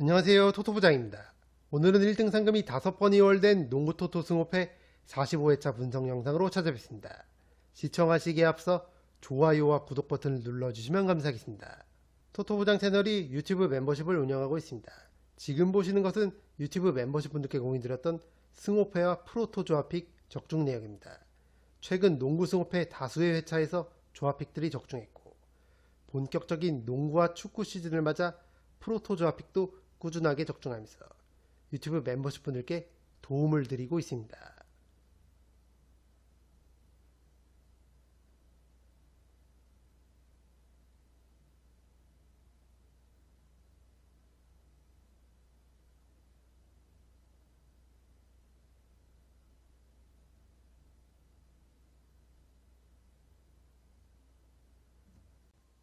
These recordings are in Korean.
안녕하세요. 토토부장입니다. 오늘은 1등 상금이 5번이 월된 농구토토 승호패 45회차 분석 영상으로 찾아뵙습니다. 시청하시기에 앞서 좋아요와 구독 버튼을 눌러주시면 감사하겠습니다. 토토부장 채널이 유튜브 멤버십을 운영하고 있습니다. 지금 보시는 것은 유튜브 멤버십 분들께 공유드렸던 승호패와 프로토 조합픽 적중 내역입니다. 최근 농구 승호패 다수의 회차에서 조합픽들이 적중했고 본격적인 농구와 축구 시즌을 맞아 프로토 조합픽도 꾸준하게 적중하면서 유튜브 멤버십 분들께 도움을 드리고 있습니다.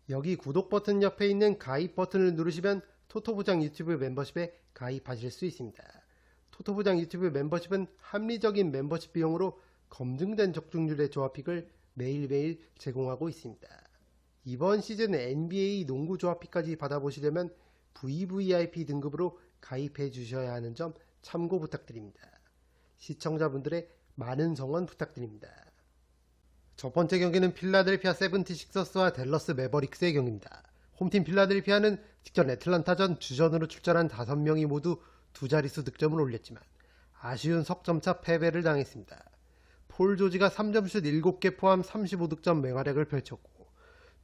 여기 구독 버튼 옆에 있는 가입 버튼을 누르시면 토토부장 유튜브 멤버십에 가입하실 수 있습니다. 토토부장 유튜브 멤버십은 합리적인 멤버십 비용으로 검증된 적중률의 조합픽을 매일매일 제공하고 있습니다. 이번 시즌 NBA 농구 조합픽까지 받아보시려면 VVIP 등급으로 가입해 주셔야 하는 점 참고 부탁드립니다. 시청자분들의 많은 성원 부탁드립니다. 첫 번째 경기는 필라델피아 세븐티식서스와 댈러스 매버릭스의 경기입니다. 홈팀 필라델피아는 직전 애틀란타전 주전으로 출전한 5명이 모두 두 자릿수 득점을 올렸지만 아쉬운 석점차 패배를 당했습니다. 폴 조지가 3점슛 7개 포함 35득점 맹활약을 펼쳤고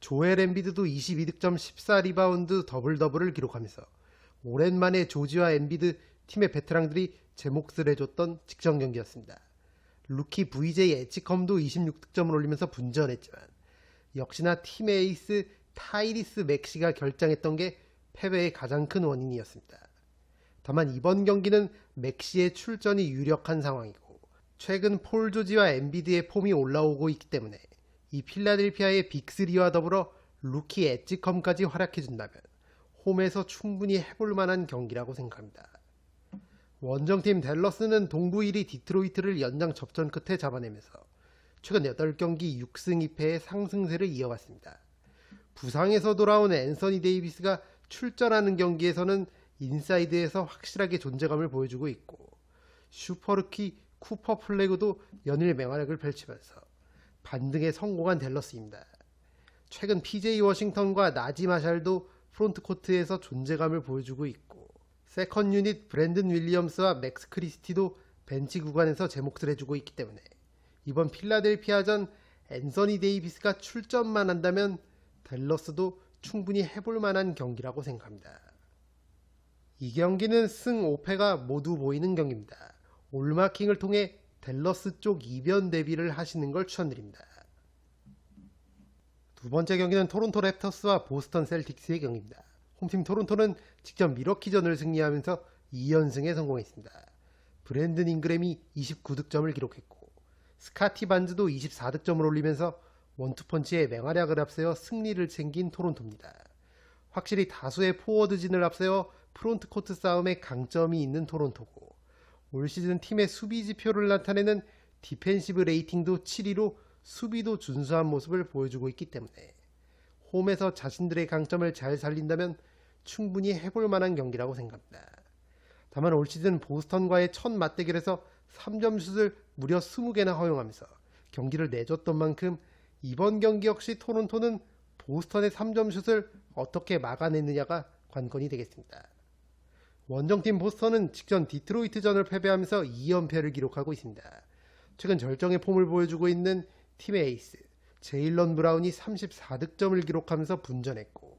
조엘 엠비드도 22득점 14리바운드 더블더블을 기록하면서 오랜만에 조지와 엠비드 팀의 베테랑들이 제 몫을 해줬던 직전 경기였습니다. 루키 VJ 에치컴도 26득점을 올리면서 분전했지만 역시나 팀의 에이스 타이리스 맥시가 결장했던 게 패배의 가장 큰 원인이었습니다. 다만 이번 경기는 맥시의 출전이 유력한 상황이고 최근 폴 조지와 엠비드의 폼이 올라오고 있기 때문에 이 필라델피아의 빅3와 더불어 루키 에치컴까지 활약해준다면 홈에서 충분히 해볼 만한 경기라고 생각합니다. 원정팀 댈러스는 동부 1위 디트로이트를 연장 접전 끝에 잡아내면서 최근 8경기 6승 2패의 상승세를 이어갔습니다. 부상에서 돌아온 앤서니 데이비스가 출전하는 경기에서는 인사이드에서 확실하게 존재감을 보여주고 있고 슈퍼루키 쿠퍼 플래그도 연일 맹활약을 펼치면서 반등에 성공한 댈러스입니다. 최근 PJ 워싱턴과 나지 마샬도 프론트코트에서 존재감을 보여주고 있고 세컨 유닛 브랜든 윌리엄스와 맥스 크리스티도 벤치 구간에서 제 몫을 해주고 있기 때문에 이번 필라델피아전 앤서니 데이비스가 출전만 한다면 댈러스도 충분히 해볼 만한 경기라고 생각합니다. 이 경기는 승 5패가 모두 보이는 경기입니다. 올마킹을 통해 댈러스 쪽 이변 대비를 하시는 걸 추천드립니다. 두 번째 경기는 토론토 랩터스와 보스턴 셀틱스의 경기입니다. 홈팀 토론토는 직전 미러키전을 승리하면서 2연승에 성공했습니다. 브랜든 잉그램이 29득점을 기록했고 스카티 반즈도 24득점을 올리면서 원투펀치의 맹활약을 앞세워 승리를 챙긴 토론토입니다. 확실히 다수의 포워드진을 앞세워 프론트코트 싸움에 강점이 있는 토론토고 올 시즌 팀의 수비 지표를 나타내는 디펜시브 레이팅도 7위로 수비도 준수한 모습을 보여주고 있기 때문에 홈에서 자신들의 강점을 잘 살린다면 충분히 해볼 만한 경기라고 생각합니다. 다만 올 시즌 보스턴과의 첫 맞대결에서 3점 슛을 무려 20개나 허용하면서 경기를 내줬던 만큼 이번 경기 역시 토론토는 보스턴의 3점 슛을 어떻게 막아내느냐가 관건이 되겠습니다. 원정팀 보스턴은 직전 디트로이트전을 패배하면서 2연패를 기록하고 있습니다. 최근 절정의 폼을 보여주고 있는 팀의 에이스 제일런 브라운이 34득점을 기록하면서 분전했고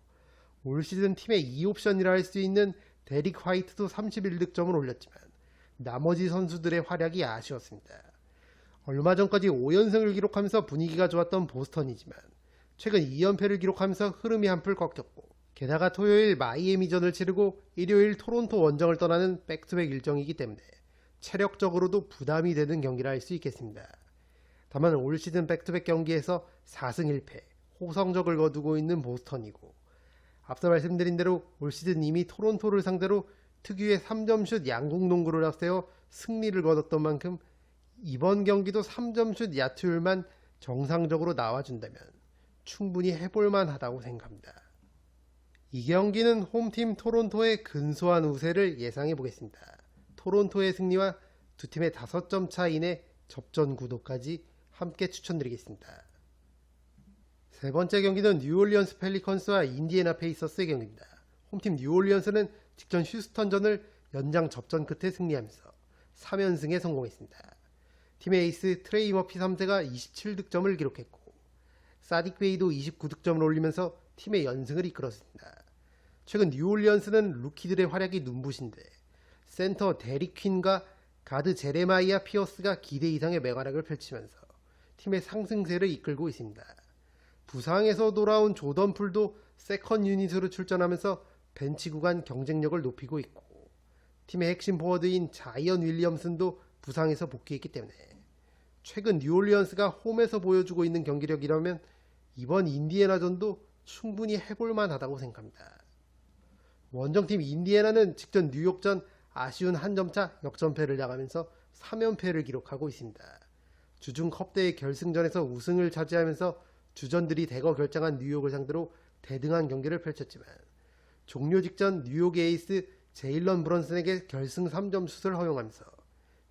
올 시즌 팀의 2옵션이라 할 수 있는 데릭 화이트도 31득점을 올렸지만 나머지 선수들의 활약이 아쉬웠습니다. 얼마 전까지 5연승을 기록하면서 분위기가 좋았던 보스턴이지만 최근 2연패를 기록하면서 흐름이 한풀 꺾였고 게다가 토요일 마이애미전을 치르고 일요일 토론토 원정을 떠나는 백투백 일정이기 때문에 체력적으로도 부담이 되는 경기라 할 수 있겠습니다. 다만 올 시즌 백투백 경기에서 4승 1패 호성적을 거두고 있는 보스턴이고 앞서 말씀드린 대로 올 시즌 이미 토론토를 상대로 특유의 3점슛 양궁 농구를 앞세워 승리를 거뒀던 만큼 이번 경기도 3점슛 야투율만 정상적으로 나와준다면 충분히 해볼만 하다고 생각합니다. 이 경기는 홈팀 토론토의 근소한 우세를 예상해 보겠습니다. 토론토의 승리와 두 팀의 5점 차 이내 접전 구도까지 함께 추천드리겠습니다. 세 번째 경기는 뉴올리언스 펠리컨스와 인디애나 페이서스의 경기입니다. 홈팀 뉴올리언스는 직전 휴스턴전을 연장 접전 끝에 승리하면서 3연승에 성공했습니다. 팀의 에이스 트레이 머피 3세가 27득점을 기록했고 사딕 베이도 29득점을 올리면서 팀의 연승을 이끌었습니다. 최근 뉴올리언스는 루키들의 활약이 눈부신데 센터 데릭 퀸과 가드 제레마이아 피어스가 기대 이상의 맹활약을 펼치면서 팀의 상승세를 이끌고 있습니다. 부상에서 돌아온 조던 풀도 세컨 유닛으로 출전하면서 벤치 구간 경쟁력을 높이고 있고 팀의 핵심 포워드인 자이언 윌리엄슨도 부상에서 복귀했기 때문에 최근 뉴올리언스가 홈에서 보여주고 있는 경기력이라면 이번 인디애나전도 충분히 해볼만 하다고 생각합니다. 원정팀 인디애나는 직전 뉴욕전 아쉬운 한 점차 역전패를 당하면서 3연패를 기록하고 있습니다. 주중 컵대회 결승전에서 우승을 차지하면서 주전들이 대거 결장한 뉴욕을 상대로 대등한 경기를 펼쳤지만 종료 직전 뉴욕의 에이스 제일런 브런슨에게 결승 3점 슛을 허용하면서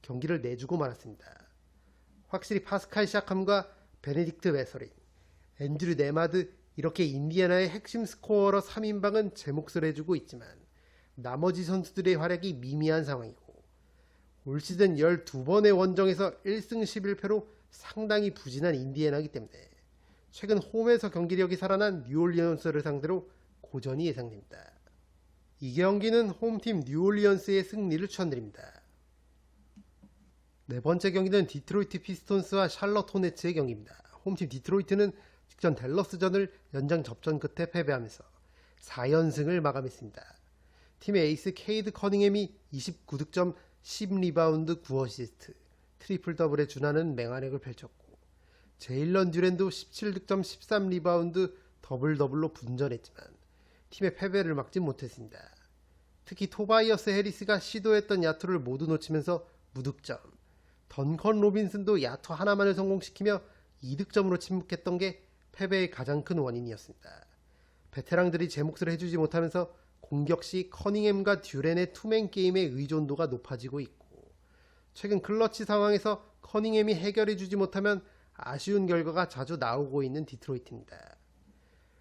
경기를 내주고 말았습니다. 확실히 파스칼 시아캄과 베네딕트 웨서린, 앤드류 네마드 이렇게 인디애나의 핵심 스코어러 3인방은 제 몫을 해주고 있지만 나머지 선수들의 활약이 미미한 상황이고 올 시즌 12번의 원정에서 1승 11패로 상당히 부진한 인디애나이기 때문에 최근 홈에서 경기력이 살아난 뉴올리언스를 상대로 고전이 예상됩니다. 이 경기는 홈팀 뉴올리언스의 승리를 추천드립니다. 네 번째 경기는 디트로이트 피스톤스와 샬럿 호네츠의 경기입니다. 홈팀 디트로이트는 직전 댈러스전을 연장 접전 끝에 패배하면서 4연승을 마감했습니다. 팀의 에이스 케이드 커닝햄이 29득점, 10리바운드, 9어시스트, 트리플 더블에 준하는 맹활약을 펼쳤고 제일런 듀랜도 17득점, 13리바운드, 더블 더블로 분전했지만 팀의 패배를 막지 못했습니다. 특히 토바이어스 해리스가 시도했던 야투를 모두 놓치면서 무득점, 던컨 로빈슨도 야투 하나만을 성공시키며 2득점으로 침묵했던 게 패배의 가장 큰 원인이었습니다. 베테랑들이 제 몫을 해주지 못하면서 공격 시 커닝햄과 듀렌의 투맨 게임의 의존도가 높아지고 있고 최근 클러치 상황에서 커닝햄이 해결해주지 못하면 아쉬운 결과가 자주 나오고 있는 디트로이트입니다.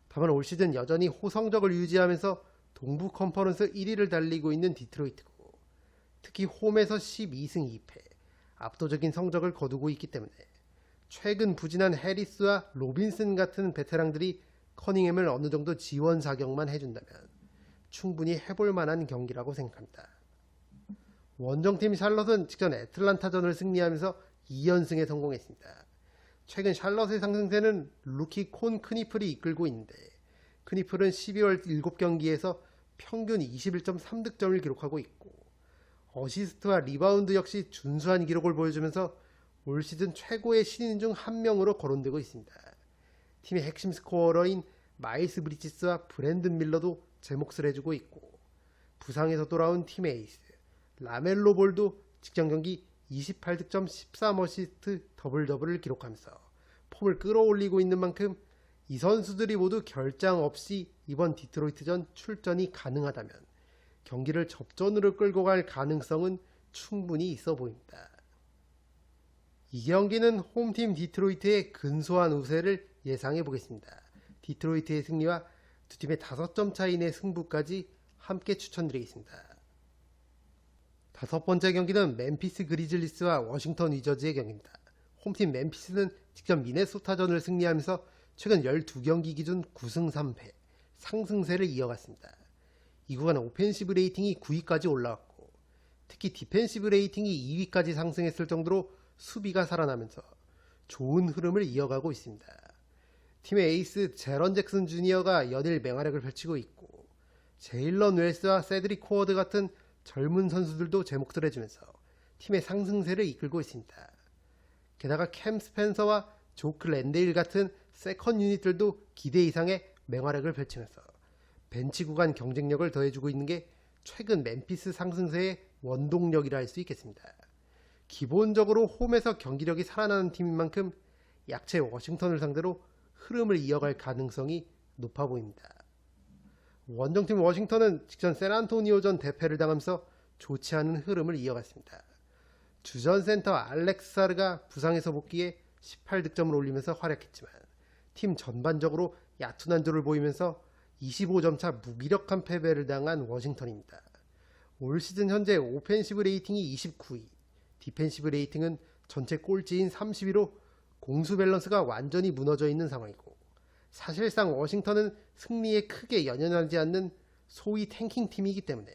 다만 올 시즌 여전히 호성적을 유지하면서 동부 컨퍼런스 1위를 달리고 있는 디트로이트고 특히 홈에서 12승 2패, 압도적인 성적을 거두고 있기 때문에 최근 부진한 해리스와 로빈슨 같은 베테랑들이 커닝햄을 어느 정도 지원 사격만 해준다면 충분히 해볼 만한 경기라고 생각합니다. 원정팀 샬럿은 직전 애틀란타전을 승리하면서 2연승에 성공했습니다. 최근 샬럿의 상승세는 루키 콘 크니플이 이끌고 있는데 크니플은 12월 7경기에서 평균 21.3득점을 기록하고 있고 어시스트와 리바운드 역시 준수한 기록을 보여주면서 올 시즌 최고의 신인 중 한 명으로 거론되고 있습니다. 팀의 핵심 스코어러인 마일스 브리지스와 브랜든 밀러도 제 몫을 해주고 있고 부상에서 돌아온 팀의 에이스 라멜로 볼도 직전 경기 28득점 13어시스트 더블 더블을 기록하면서 폼을 끌어올리고 있는 만큼 이 선수들이 모두 결장 없이 이번 디트로이트전 출전이 가능하다면 경기를 접전으로 끌고 갈 가능성은 충분히 있어 보입니다. 이 경기는 홈팀 디트로이트의 근소한 우세를 예상해 보겠습니다. 디트로이트의 승리와 두 팀의 5점 차이 내 승부까지 함께 추천드리겠습니다. 다섯 번째 경기는 멤피스 그리즐리스와 워싱턴 위저즈의 경기입니다. 홈팀 멤피스는 직전 미네소타전을 승리하면서 최근 12경기 기준 9승 3패, 상승세를 이어갔습니다. 이 구간 오펜시브 레이팅이 9위까지 올라왔고 특히 디펜시브 레이팅이 2위까지 상승했을 정도로 수비가 살아나면서 좋은 흐름을 이어가고 있습니다. 팀의 에이스 제런 잭슨 주니어가 연일 맹활약을 펼치고 있고 제일런 웰스와 세드릭 코워드 같은 젊은 선수들도 제 몫을 해주면서 팀의 상승세를 이끌고 있습니다. 게다가 캠 스펜서와 조크 랜데일 같은 세컨 유닛들도 기대 이상의 맹활약을 펼치면서 벤치 구간 경쟁력을 더해주고 있는 게 최근 멤피스 상승세의 원동력이라 할 수 있겠습니다. 기본적으로 홈에서 경기력이 살아나는 팀인 만큼 약체 워싱턴을 상대로 흐름을 이어갈 가능성이 높아 보입니다. 원정팀 워싱턴은 직전 샌안토니오전 대패를 당하면서 좋지 않은 흐름을 이어갔습니다. 주전 센터 알렉스 사르가 부상에서 복귀해 18득점을 올리면서 활약했지만 팀 전반적으로 얕은 한조를 보이면서 25점 차 무기력한 패배를 당한 워싱턴입니다. 올 시즌 현재 오펜시브 레이팅이 29위, 디펜시브 레이팅은 전체 꼴찌인 30위로 공수 밸런스가 완전히 무너져 있는 상황이고, 사실상 워싱턴은 승리에 크게 연연하지 않는 소위 탱킹 팀이기 때문에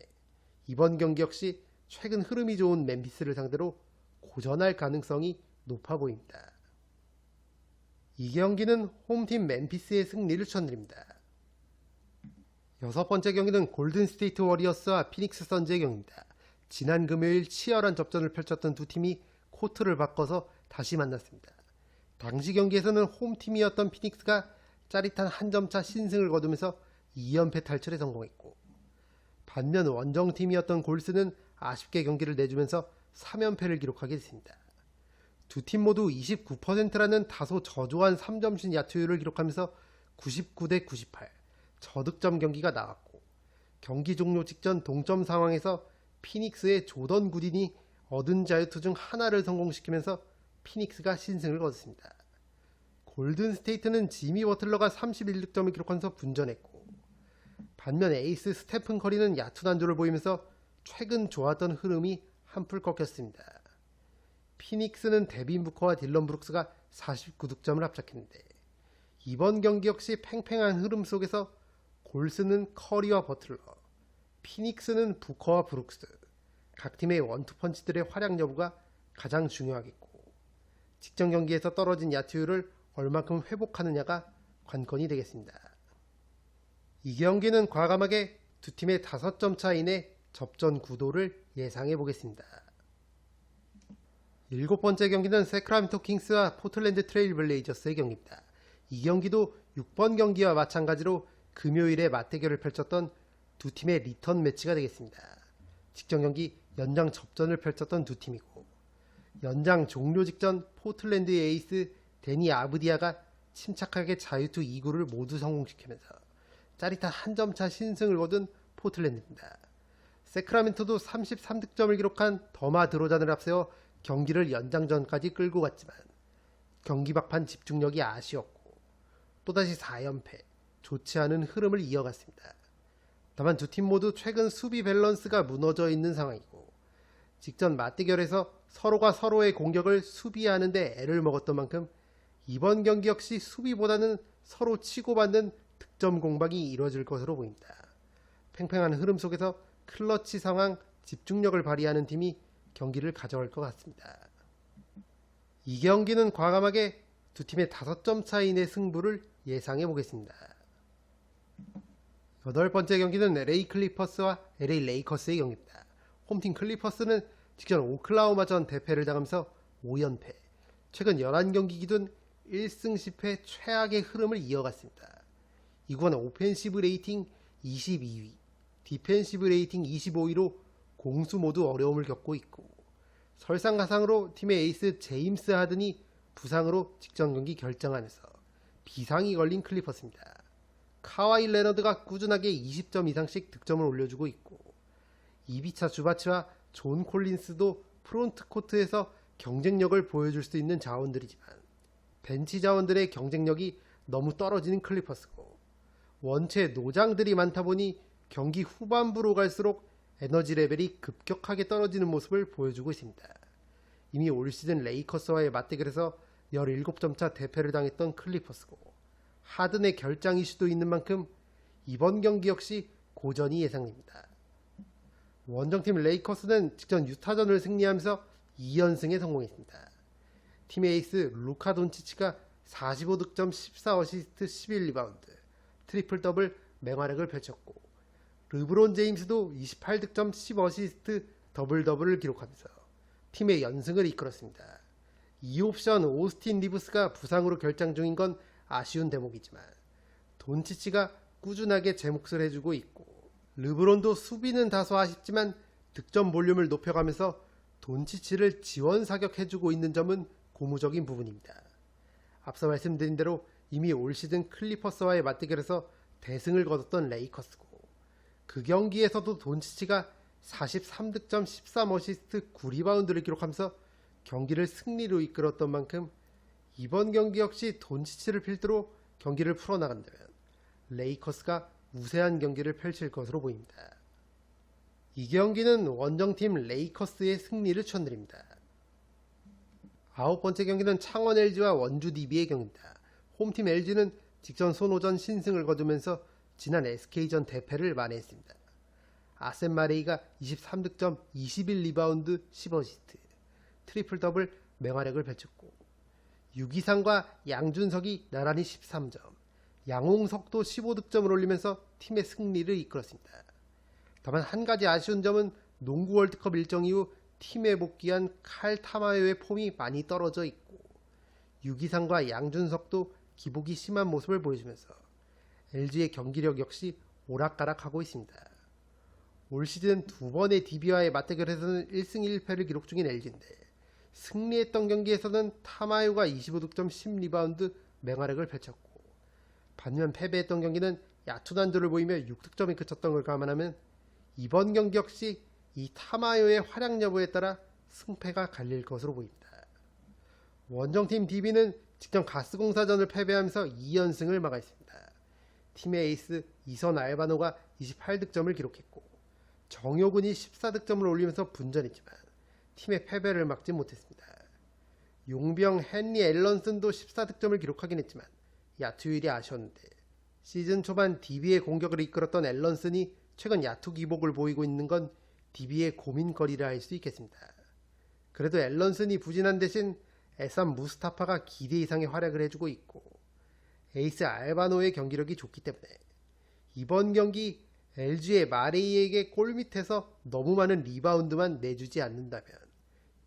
이번 경기 역시 최근 흐름이 좋은 멤피스를 상대로 고전할 가능성이 높아 보입니다. 이 경기는 홈팀 멤피스의 승리를 추천드립니다. 여섯 번째 경기는 골든 스테이트 워리어스와 피닉스 선즈의 경기입니다. 지난 금요일 치열한 접전을 펼쳤던 두 팀이 코트를 바꿔서 다시 만났습니다. 당시 경기에서는 홈팀이었던 피닉스가 짜릿한 한 점차 신승을 거두면서 2연패 탈출에 성공했고, 반면 원정팀이었던 골스는 아쉽게 경기를 내주면서 3연패를 기록하게 됐습니다. 두 팀 모두 29%라는 다소 저조한 3점슛 야투율을 기록하면서 99대 98 저득점 경기가 나왔고, 경기 종료 직전 동점 상황에서 피닉스의 조던 구딘이 얻은 자유투 중 하나를 성공시키면서 피닉스가 신승을 거뒀습니다. 골든 스테이트는 지미 버틀러가 31득점을 기록하면서 분전했고, 반면 에이스 스테픈 커리는 얕은 한조를 보이면서 최근 좋았던 흐름이 한풀 꺾였습니다. 피닉스는 데빈 부커와 딜런 브룩스가 49득점을 합작했는데, 이번 경기 역시 팽팽한 흐름 속에서 골스는 커리와 버틀러, 피닉스는 부커와 브룩스, 각 팀의 원투펀치들의 활약 여부가 가장 중요하겠고, 직전 경기에서 떨어진 야투율을 얼마큼 회복하느냐가 관건이 되겠습니다. 이 경기는 과감하게 두 팀의 5점 차이내 접전 구도를 예상해 보겠습니다. 일곱 번째 경기는 세크라멘토 킹스와 포틀랜드 트레일 블레이저스의 경기입니다. 이 경기도 6번 경기와 마찬가지로 금요일에 맞대결을 펼쳤던 두 팀의 리턴 매치가 되겠습니다. 직전 경기 연장 접전을 펼쳤던 두 팀이고, 연장 종료 직전 포틀랜드의 에이스 데니 아브디아가 침착하게 자유투 2구를 모두 성공시키면서 짜릿한 한 점차 신승을 거둔 포틀랜드입니다. 세크라멘토도 33득점을 기록한 더마 드로잔을 앞세워 경기를 연장전까지 끌고 갔지만 경기 막판 집중력이 아쉬웠고 또다시 4연패, 좋지 않은 흐름을 이어갔습니다. 다만 두 팀 모두 최근 수비 밸런스가 무너져 있는 상황이고, 직전 맞대결에서 서로가 서로의 공격을 수비하는 데 애를 먹었던 만큼 이번 경기 역시 수비보다는 서로 치고받는 득점 공방이 이루어질 것으로 보입니다. 팽팽한 흐름 속에서 클러치 상황, 집중력을 발휘하는 팀이 경기를 가져갈 것 같습니다. 이 경기는 과감하게 두 팀의 5점 차이 내 승부를 예상해 보겠습니다. 여덟 번째 경기는 LA 클리퍼스와 LA 레이커스의 경기입니다. 홈팀 클리퍼스는 직전 오클라호마전 대패를 당하면서 5연패, 최근 11경기 기준 1승 10패 최악의 흐름을 이어갔습니다. 이번 오펜시브 레이팅 22위, 디펜시브 레이팅 25위로 공수 모두 어려움을 겪고 있고, 설상가상으로 팀의 에이스 제임스 하든이 부상으로 직전 경기 결정하면서 비상이 걸린 클리퍼스입니다. 카와이 레너드가 꾸준하게 20점 이상씩 득점을 올려주고 있고, 이비차 주바치와 존 콜린스도 프론트 코트에서 경쟁력을 보여줄 수 있는 자원들이지만 벤치 자원들의 경쟁력이 너무 떨어지는 클리퍼스고, 원체 노장들이 많다 보니 경기 후반부로 갈수록 에너지 레벨이 급격하게 떨어지는 모습을 보여주고 있습니다. 이미 올 시즌 레이커스와의 맞대결에서 17점 차 대패를 당했던 클리퍼스고, 하든의 결장 이슈도 있는 만큼 이번 경기 역시 고전이 예상됩니다. 원정팀 레이커스는 직전 유타전을 승리하면서 2연승에 성공했습니다. 팀의 에이스 루카 돈치치가 45득점 14어시스트 11리바운드, 트리플 더블 맹활약을 펼쳤고, 르브론 제임스도 28득점 10어시스트 더블 더블을 기록하면서 팀의 연승을 이끌었습니다. 2옵션 오스틴 리브스가 부상으로 결장 중인 건 아쉬운 대목이지만 돈치치가 꾸준하게 제 몫을 해주고 있고, 르브론도 수비는 다소 아쉽지만 득점 볼륨을 높여가면서 돈치치를 지원 사격해주고 있는 점은 고무적인 부분입니다. 앞서 말씀드린 대로 이미 올 시즌 클리퍼스와의 맞대결에서 대승을 거뒀던 레이커스고, 그 경기에서도 돈치치가 43득점 13어시스트 9리바운드를 기록하면서 경기를 승리로 이끌었던 만큼 이번 경기 역시 돈치치를 필두로 경기를 풀어나간다면 레이커스가 우세한 경기를 펼칠 것으로 보입니다. 이 경기는 원정팀 레이커스의 승리를 추천드립니다. 아홉 번째 경기는 창원 LG와 원주 DB의 경기입니다. 홈팀 LG는 직전 손오전 신승을 거두면서 지난 SK전 대패를 만회했습니다. 아셈 마레이가 23득점 21리바운드 10어시스트 트리플 더블 맹활약을 펼쳤고 유기상과 양준석이 나란히 13점, 양홍석도 15득점을 올리면서 팀의 승리를 이끌었습니다. 다만 한 가지 아쉬운 점은 농구 월드컵 일정 이후 팀에 복귀한 칼 타마요의 폼이 많이 떨어져 있고 유기상과 양준석도 기복이 심한 모습을 보여주면서 LG의 경기력 역시 오락가락하고 있습니다. 올 시즌 두 번의 DB와의 맞대결에서는 1승 1패를 기록 중인 LG인데 승리했던 경기에서는 타마요가 25득점 10리바운드 맹활약을 펼쳤고 반면 패배했던 경기는 야투난도를 보이며 6득점에 그쳤던 걸 감안하면 이번 경기 역시 이 타마요의 활약 여부에 따라 승패가 갈릴 것으로 보입니다. 원정팀 DB는 직전 가스공사전을 패배하면서 2연승을 막았습니다. 팀의 에이스 이선 알바노가 28득점을 기록했고 정효근이 14득점을 올리면서 분전했지만 팀의 패배를 막지 못했습니다. 용병 헨리 앨런슨도 14득점을 기록하긴 했지만 야투율이 아쉬웠는데 시즌 초반 DB의 공격을 이끌었던 앨런슨이 최근 야투 기복을 보이고 있는 건 DB의 고민거리라 할 수 있겠습니다. 그래도 앨런슨이 부진한 대신 에산 무스타파가 기대 이상의 활약을 해주고 있고 에이스 알바노의 경기력이 좋기 때문에 이번 경기 LG의 마레이에게 골밑에서 너무 많은 리바운드만 내주지 않는다면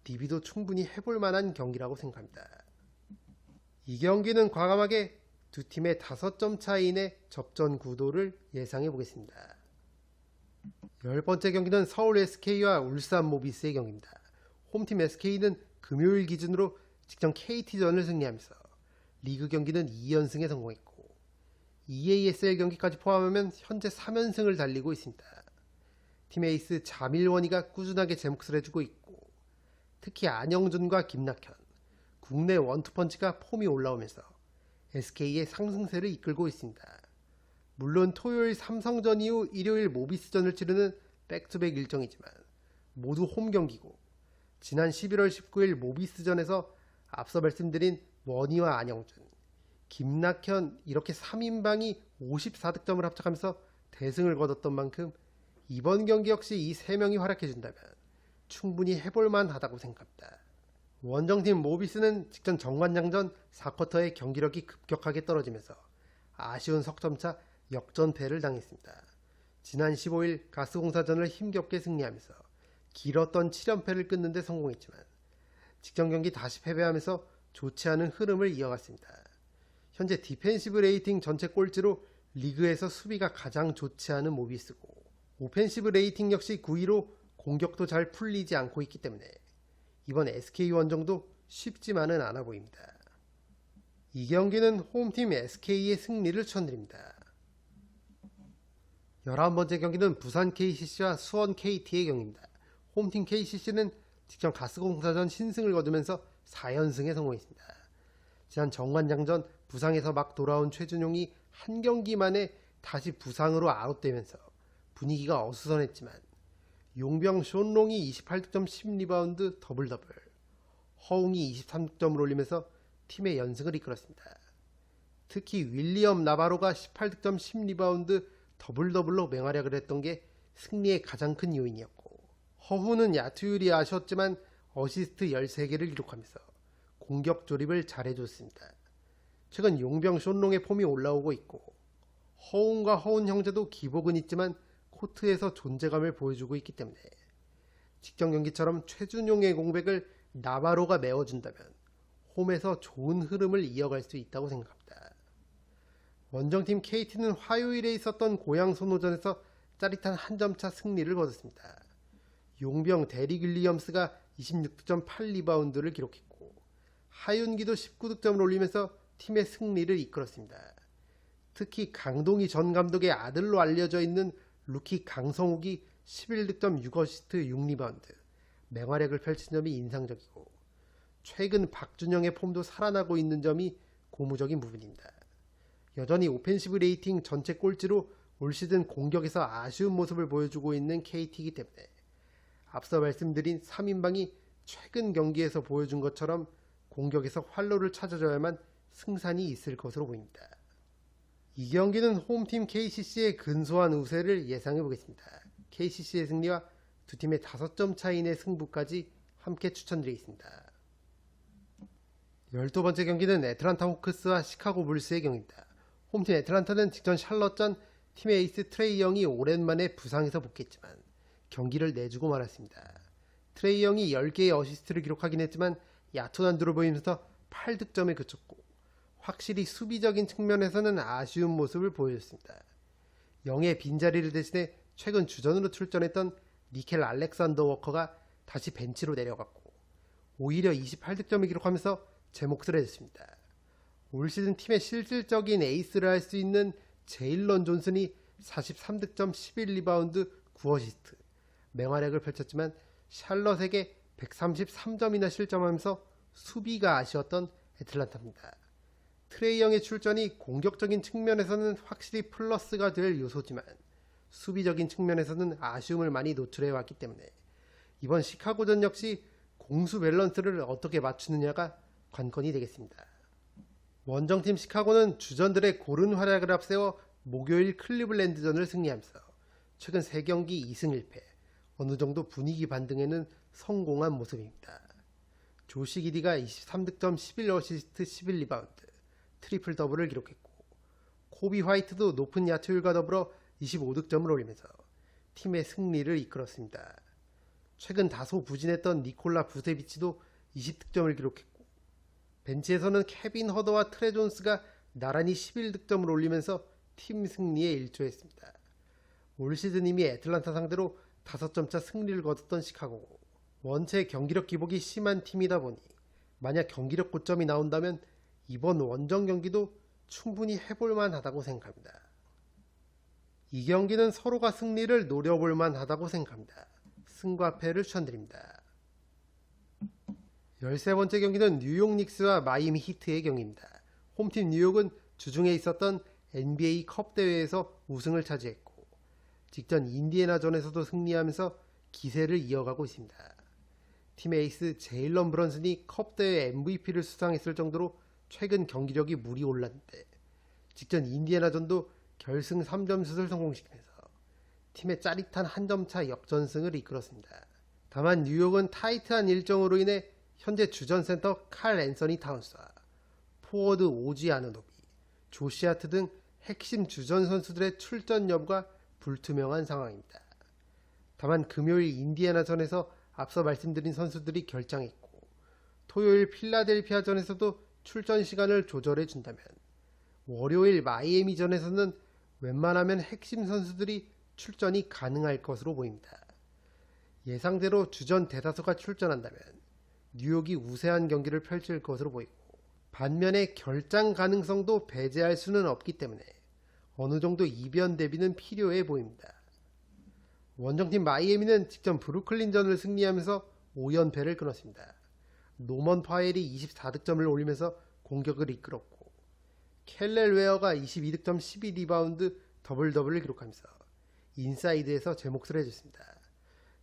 DB도 충분히 해볼 만한 경기라고 생각합니다. 이 경기는 과감하게 두 팀의 5점 차이의 접전 구도를 예상해 보겠습니다. 10번째 경기는 서울 SK와 울산 모비스의 경기입니다. 홈팀 SK는 금요일 기준으로 직전 KT전을 승리하면서 리그 경기는 2연승에 성공했고 EASL 경기까지 포함하면 현재 3연승을 달리고 있습니다. 팀 에이스 자밀원이가 꾸준하게 제 몫을 해주고 있고 특히 안영준과 김낙현, 국내 원투펀치가 폼이 올라오면서 SK의 상승세를 이끌고 있습니다. 물론 토요일 삼성전 이후 일요일 모비스전을 치르는 백투백 일정이지만 모두 홈 경기고 지난 11월 19일 모비스전에서 앞서 말씀드린 원희와 안영준, 김낙현 이렇게 3인방이 54득점을 합작하면서 대승을 거뒀던 만큼 이번 경기 역시 이 3명이 활약해준다면 충분히 해볼만 하다고 생각합니다. 원정팀 모비스는 직전 정관장전 4쿼터의 경기력이 급격하게 떨어지면서 아쉬운 석점차 역전패를 당했습니다. 지난 15일 가스공사전을 힘겹게 승리하면서 길었던 7연패를 끊는 데 성공했지만 직전 경기 다시 패배하면서 좋지 않은 흐름을 이어갔습니다. 현재 디펜시브 레이팅 전체 꼴찌로 리그에서 수비가 가장 좋지 않은 모비스고 오펜시브 레이팅 역시 9위로 공격도 잘 풀리지 않고 있기 때문에 이번 SK 원정도 쉽지만은 않아 보입니다. 이 경기는 홈팀 SK의 승리를 추천드립니다. 11번째 경기는 부산 KCC와 수원 KT의 경기입니다. 홈팀 KCC는 직전 가스공사전 신승을 거두면서 4연승에 성공했습니다. 지난 정관장전 부상에서 막 돌아온 최준용이 한 경기 만에 다시 부상으로 아웃되면서 분위기가 어수선했지만 용병 숀롱이 28득점 10리바운드 더블더블, 허웅이 23득점을 올리면서 팀의 연승을 이끌었습니다. 특히 윌리엄 나바로가 18득점 10리바운드 더블더블로 맹활약을 했던 게 승리의 가장 큰 요인이었고 허훈은 야투율이 아쉬웠지만 어시스트 13개를 기록하면서 공격 조립을 잘해줬습니다. 최근 용병 숀롱의 폼이 올라오고 있고 허훈과 허훈 형제도 기복은 있지만 코트에서 존재감을 보여주고 있기 때문에 직전 경기처럼 최준용의 공백을 나바로가 메워준다면 홈에서 좋은 흐름을 이어갈 수 있다고 생각합니다. 원정팀 KT는 화요일에 있었던 고양 손호전에서 짜릿한 한 점차 승리를 거뒀습니다. 용병 데릭 윌리엄스가 26득점 8리바운드를 기록했고 하윤기도 19득점을 올리면서 팀의 승리를 이끌었습니다. 특히 강동희 전 감독의 아들로 알려져 있는 루키 강성욱이 11득점 6어시스트 6리바운드, 맹활약을 펼친 점이 인상적이고 최근 박준영의 폼도 살아나고 있는 점이 고무적인 부분입니다. 여전히 오펜시브 레이팅 전체 꼴찌로 올 시즌 공격에서 아쉬운 모습을 보여주고 있는 KT이기 때문에 앞서 말씀드린 3인방이 최근 경기에서 보여준 것처럼 공격에서 활로를 찾아줘야만 승산이 있을 것으로 보입니다. 이 경기는 홈팀 KCC의 근소한 우세를 예상해 보겠습니다. KCC의 승리와 두 팀의 5점 차이 내 승부까지 함께 추천드리겠습니다. 12번째 경기는 애틀란타 호크스와 시카고 불스의 경기입니다. 홈팀 애틀란타는 직전 샬럿전 팀의 에이스 트레이 영이 오랜만에 부상에서 복귀했지만 경기를 내주고 말았습니다. 트레이 영이 10개의 어시스트를 기록하긴 했지만 얕은 한두를 보이면서 8득점에 그쳤고 확실히 수비적인 측면에서는 아쉬운 모습을 보여줬습니다. 영의 빈자리를 대신해 최근 주전으로 출전했던 니켈 알렉산더 워커가 다시 벤치로 내려갔고 오히려 28득점을 기록하면서 제 몫을 해줬습니다. 올 시즌 팀의 실질적인 에이스를 할 수 있는 제일런 존슨이 43득점 11리바운드 9어시스트 맹활약을 펼쳤지만 샬럿에게 133점이나 실점하면서 수비가 아쉬웠던 애틀란타입니다. 트레이 영의 출전이 공격적인 측면에서는 확실히 플러스가 될 요소지만 수비적인 측면에서는 아쉬움을 많이 노출해왔기 때문에 이번 시카고전 역시 공수 밸런스를 어떻게 맞추느냐가 관건이 되겠습니다. 원정팀 시카고는 주전들의 고른 활약을 앞세워 목요일 클리블랜드전을 승리하면서 최근 3경기 2승 1패 어느 정도 분위기 반등에는 성공한 모습입니다. 조시 기디가 23득점 11어시스트 11리바운드 트리플 더블을 기록했고 코비 화이트도 높은 야투율과 더불어 25득점을 올리면서 팀의 승리를 이끌었습니다. 최근 다소 부진했던 니콜라 부세비치도 20득점을 기록했고 벤치에서는 케빈 허더와 트레 존스가 나란히 11득점을 올리면서 팀 승리에 일조했습니다. 올 시즌 이미 애틀란타 상대로 5점차 승리를 거뒀던 시카고고 원체 경기력 기복이 심한 팀이다 보니 만약 경기력 고점이 나온다면 이번 원정 경기도 충분히 해볼만 하다고 생각합니다. 이 경기는 서로가 승리를 노려볼만 하다고 생각합니다. 승과 패를 추천드립니다. 13번째 경기는 뉴욕 닉스와 마이애미 히트의 경기입니다. 홈팀 뉴욕은 주중에 있었던 NBA 컵 대회에서 우승을 차지했고 직전 인디애나전에서도 승리하면서 기세를 이어가고 있습니다. 팀의 에이스 제일런 브런슨이 컵 대회 MVP를 수상했을 정도로 최근 경기력이 물이 올랐는데 직전 인디애나전도 결승 3점슛을 성공시키면서 팀의 짜릿한 한 점차 역전승을 이끌었습니다. 다만 뉴욕은 타이트한 일정으로 인해 현재 주전 센터 칼 앤서니 타운스와 포워드 오지 아누노비, 조시 하트 등 핵심 주전 선수들의 출전 여부가 불투명한 상황입니다. 다만 금요일 인디애나전에서 앞서 말씀드린 선수들이 결장했고 토요일 필라델피아전에서도 출전 시간을 조절해 준다면 월요일 마이애미전에서는 웬만하면 핵심 선수들이 출전이 가능할 것으로 보입니다. 예상대로 주전 대다수가 출전한다면 뉴욕이 우세한 경기를 펼칠 것으로 보이고 반면에 결장 가능성도 배제할 수는 없기 때문에 어느 정도 이변 대비는 필요해 보입니다. 원정팀 마이애미는 직전 브루클린전을 승리하면서 5연패를 끊었습니다. 노먼 파웰이 24득점을 올리면서 공격을 이끌었고 켈렐 웨어가 22득점 12리바운드 더블 더블을 기록하면서 인사이드에서 제 몫을 해줬습니다.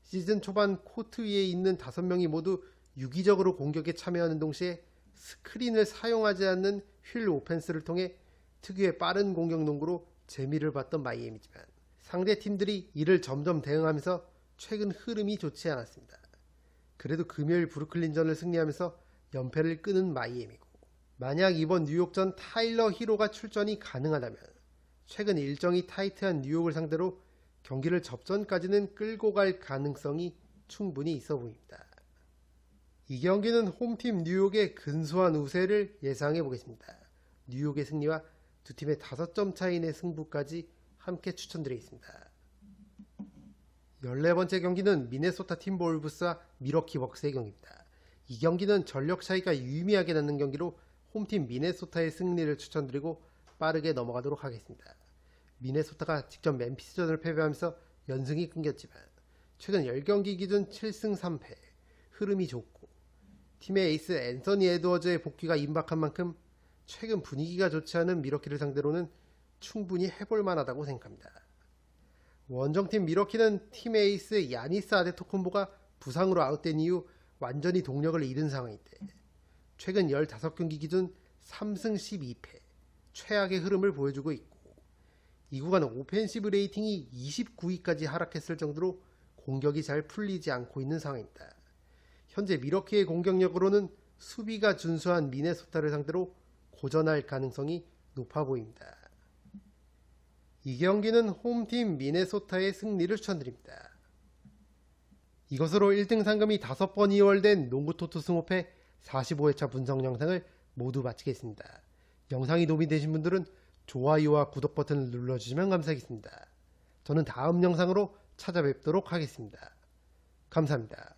시즌 초반 코트 위에 있는 5명이 모두 유기적으로 공격에 참여하는 동시에 스크린을 사용하지 않는 휠 오펜스를 통해 특유의 빠른 공격 농구로 재미를 봤던 마이애미지만 상대 팀들이 이를 점점 대응하면서 최근 흐름이 좋지 않았습니다. 그래도 금요일 브루클린전을 승리하면서 연패를 끄는 마이애미고 만약 이번 뉴욕전 타일러 히로가 출전이 가능하다면 최근 일정이 타이트한 뉴욕을 상대로 경기를 접전까지는 끌고 갈 가능성이 충분히 있어 보입니다. 이 경기는 홈팀 뉴욕의 근소한 우세를 예상해 보겠습니다. 뉴욕의 승리와 두 팀의 5점 차이 내 승부까지 함께 추천드리겠습니다. 14번째 경기는 미네소타 팀볼브스와 미러키 벅스의 경기입니다. 이 경기는 전력 차이가 유의미하게 나는 경기로 홈팀 미네소타의 승리를 추천드리고 빠르게 넘어가도록 하겠습니다. 미네소타가 직접 멤피스전을 패배하면서 연승이 끊겼지만 최근 10경기 기준 7승 3패, 흐름이 좋고 팀의 에이스 앤서니 에드워즈의 복귀가 임박한 만큼 최근 분위기가 좋지 않은 미러키를 상대로는 충분히 해볼 만하다고 생각합니다. 원정팀 미러키는 팀 에이스 야니스 아데토쿤보가 부상으로 아웃된 이후 완전히 동력을 잃은 상황인데 최근 15경기 기준 3승 12패, 최악의 흐름을 보여주고 있고 이 구간은 오펜시브 레이팅이 29위까지 하락했을 정도로 공격이 잘 풀리지 않고 있는 상황입니다. 현재 미러키의 공격력으로는 수비가 준수한 미네소타를 상대로 고전할 가능성이 높아 보입니다. 이 경기는 홈팀 미네소타의 승리를 추천드립니다. 이것으로 1등 상금이 5번 이월된 농구 토토 승호패 45회차 분석 영상을 모두 마치겠습니다. 영상이 도움이 되신 분들은 좋아요와 구독 버튼을 눌러주시면 감사하겠습니다. 저는 다음 영상으로 찾아뵙도록 하겠습니다. 감사합니다.